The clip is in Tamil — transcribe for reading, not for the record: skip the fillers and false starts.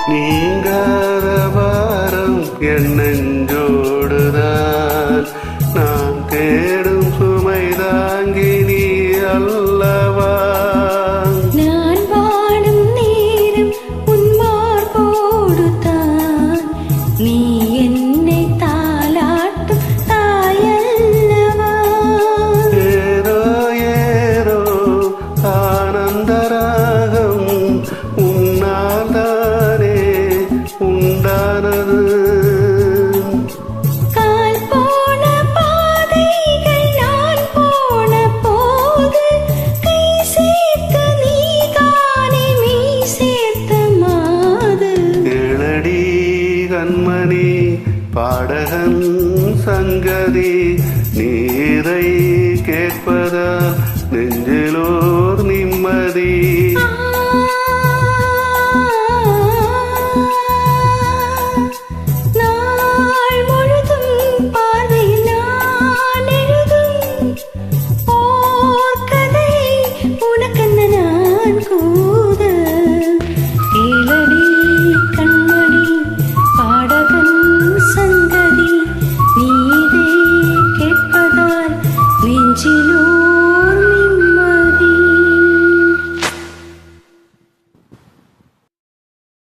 நீங்காத பாரம் என் நெஞ்சோடுதான் நான் தேடும் சுமை தாங்கி நீ அல்லவா நான் வாடும் நேரம் உன்மார் போடுதான் நீ என்னை தாலாட்டும் தாயல்லவா ஏதோ ஏதோ ஆனந்தராகம் உன்னால் தானே உண்டானது கால் போன பாதைகள் நான் போன போது கை சேர்த்து நீ தானே மெய் சேர்த்த மாது கேளடி கண்மணி பாடகன் சங்கதி நீரை கேட்பதால் நெஞ்சிலோ